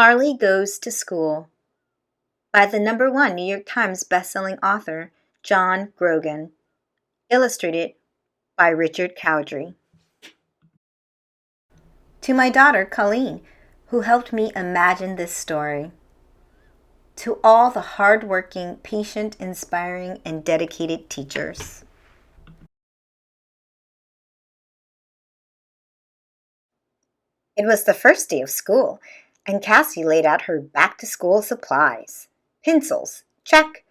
Marley Goes to School by the #1 New York Times bestselling author John Grogan. Illustrated by Richard Cowdery. To my daughter Colleen, who helped me imagine this story. To all the hard-working, patient, inspiring, and dedicated teachers. It was the first day of school, and Cassie laid out her back-to-school supplies. Pencils, check.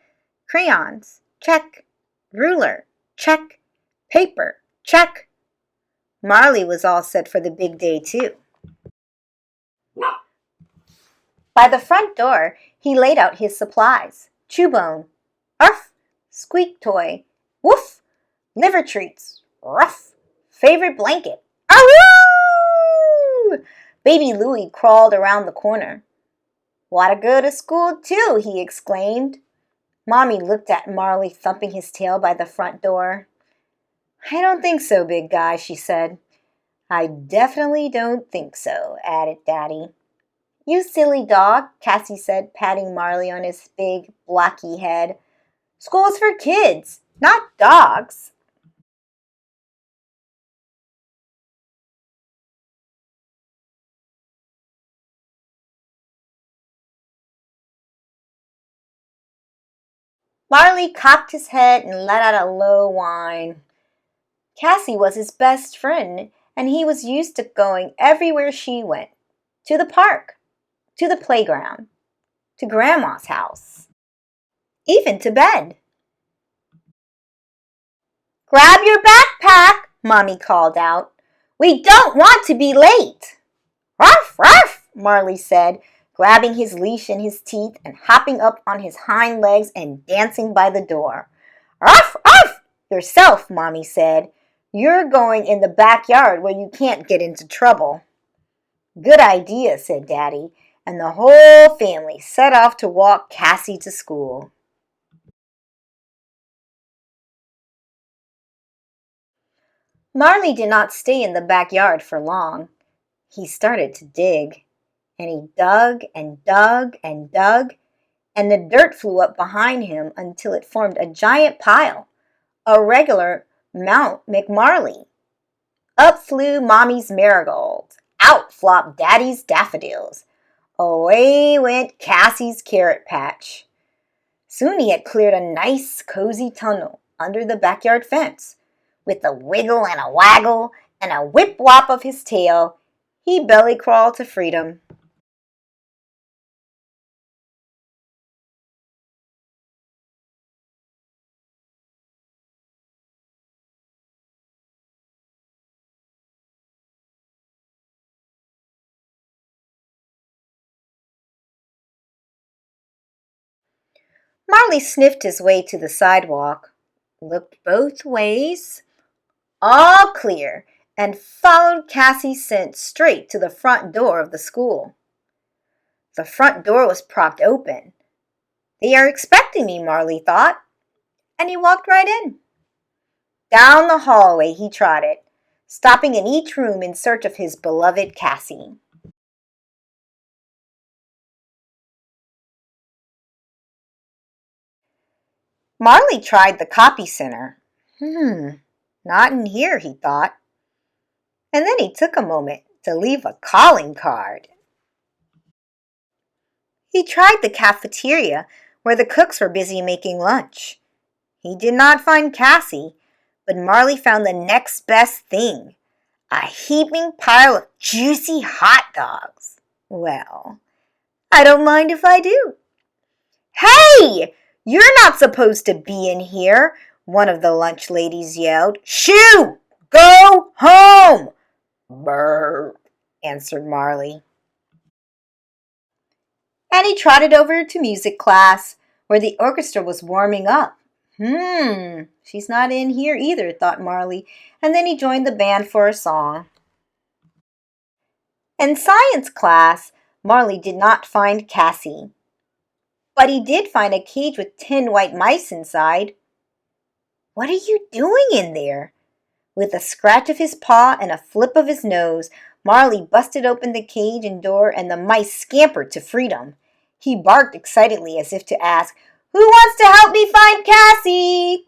Crayons, check. Ruler, check. Paper, check. Marley was all set for the big day, too. By the front door, he laid out his supplies. Chewbone, Ruff, squeak toy, woof, liver treats, Ruff, favorite blanket, Aroo! Baby Louie crawled around the corner. "Want to go to school too?" he exclaimed. Mommy looked at Marley thumping his tail by the front door. "I don't think so, big guy," she said. "I definitely don't think so," added Daddy. "You silly dog," Cassie said, patting Marley on his big, blocky head. "School's for kids, not dogs." Marley cocked his head and let out a low whine. Cassie was his best friend, and he was used to going everywhere she went. To the park, to the playground, to Grandma's house, even to bed. "Grab your backpack," Mommy called out. "We don't want to be late." "Ruff, ruff," Marley said, grabbing his leash in his teeth and hopping up on his hind legs and dancing by the door. "Ruff, ruff, yourself," Mommy said. "You're going in the backyard where you can't get into trouble." "Good idea," said Daddy, and the whole family set off to walk Cassie to school. Marley did not stay in the backyard for long. He started to dig, and he dug and dug and dug, and the dirt flew up behind him until it formed a giant pile, a regular Mount McMarley. Up flew Mommy's marigolds, out flopped Daddy's daffodils. Away went Cassie's carrot patch. Soon he had cleared a nice, cozy tunnel under the backyard fence. With a wiggle and a waggle and a whip-whop of his tail, he belly-crawled to freedom. Marley sniffed his way to the sidewalk, looked both ways, all clear, and followed Cassie's scent straight to the front door of the school. The front door was propped open. "They are expecting me," Marley thought, and he walked right in. Down the hallway he trotted, stopping in each room in search of his beloved Cassie. Marley tried the copy center. Not in here, he thought. And then he took a moment to leave a calling card. He tried the cafeteria, where the cooks were busy making lunch. He did not find Cassie, but Marley found the next best thing, a heaping pile of juicy hot dogs. Well, I don't mind if I do. "Hey! You're not supposed to be in here," one of the lunch ladies yelled. "Shoo! Go home!" "Brr," answered Marley. And he trotted over to music class, where the orchestra was warming up. She's not in here either, thought Marley, and then he joined the band for a song. In science class, Marley did not find Cassie. But he did find a cage with 10 white mice inside. "What are you doing in there?" With a scratch of his paw and a flip of his nose, Marley busted open the cage and door, and the mice scampered to freedom. He barked excitedly as if to ask, "Who wants to help me find Cassie?"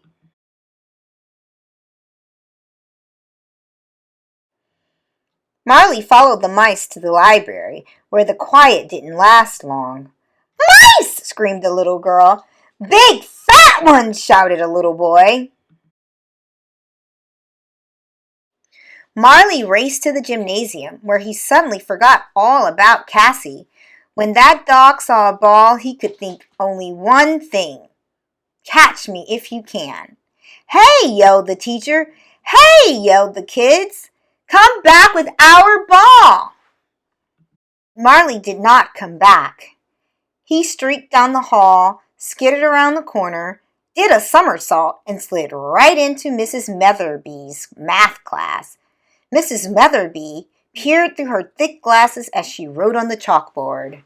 Marley followed the mice to the library, where the quiet didn't last long. "Mice!" screamed a little girl. "Big fat ones!" shouted a little boy. Marley raced to the gymnasium, where he suddenly forgot all about Cassie. When that dog saw a ball, he could think only one thing: catch me if you can. "Hey!" yelled the teacher. "Hey!" yelled the kids. "Come back with our ball!" Marley did not come back. He streaked down the hall, skidded around the corner, did a somersault, and slid right into Mrs. Metherby's math class. Mrs. Metherby peered through her thick glasses as she wrote on the chalkboard.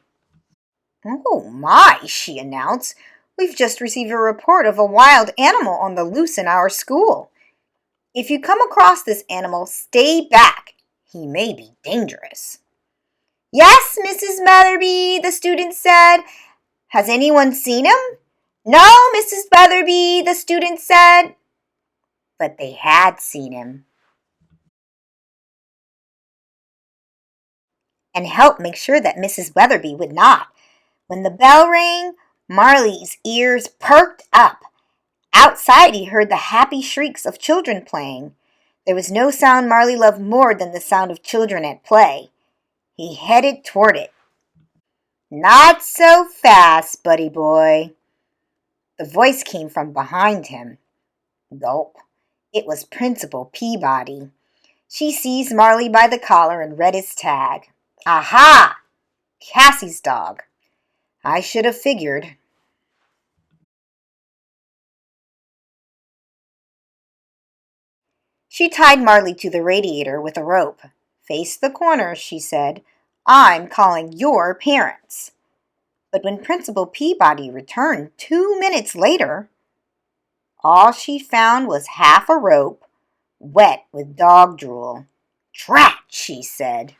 "Oh my," she announced. "We've just received a report of a wild animal on the loose in our school. If you come across this animal, stay back. He may be dangerous." "Yes, Mrs. Metherby," the student said. "Has anyone seen him?" "No, Mrs. Metherby," the student said. But they had seen him, and helped make sure that Mrs. Weatherby would not. When the bell rang, Marley's ears perked up. Outside he heard the happy shrieks of children playing. There was no sound Marley loved more than the sound of children at play. He headed toward it. "Not so fast, buddy boy." The voice came from behind him. Gulp. It was Principal Peabody. She seized Marley by the collar and read his tag. "Aha! Cassie's dog. I should have figured." She tied Marley to the radiator with a rope. "Face the corner," she said. "I'm calling your parents." But when Principal Peabody returned 2 minutes later, all she found was half a rope, wet with dog drool. "Drat," she said.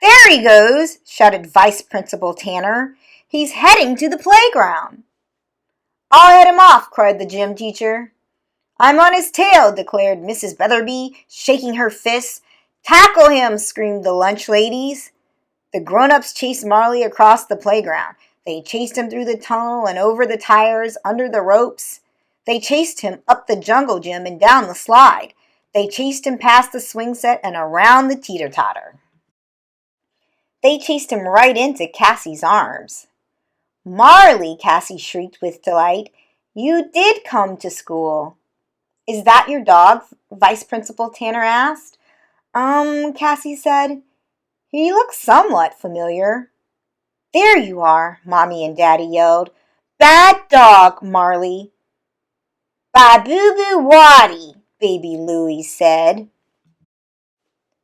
"There he goes," shouted Vice Principal Tanner. "He's heading to the playground." "I'll head him off," cried the gym teacher. "I'm on his tail," declared Mrs. Betherby, shaking her fists. "Tackle him," screamed the lunch ladies. The grown-ups chased Marley across the playground. They chased him through the tunnel and over the tires, under the ropes. They chased him up the jungle gym and down the slide. They chased him past the swing set and around the teeter-totter. They chased him right into Cassie's arms. "Marley," Cassie shrieked with delight, "you did come to school." "Is that your dog?" Vice Principal Tanner asked. Cassie said. "He looks somewhat familiar." "There you are," Mommy and Daddy yelled. "Bad dog, Marley." "Ba-boo-boo waddy," Baby Louie said.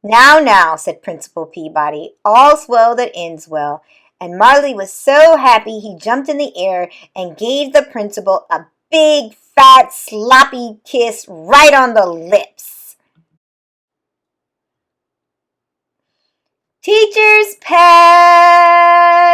Now, said Principal Peabody, "all's well that ends well." And Marley was so happy he jumped in the air and gave the principal a big, fat, sloppy kiss right on the lips. Teacher's pet!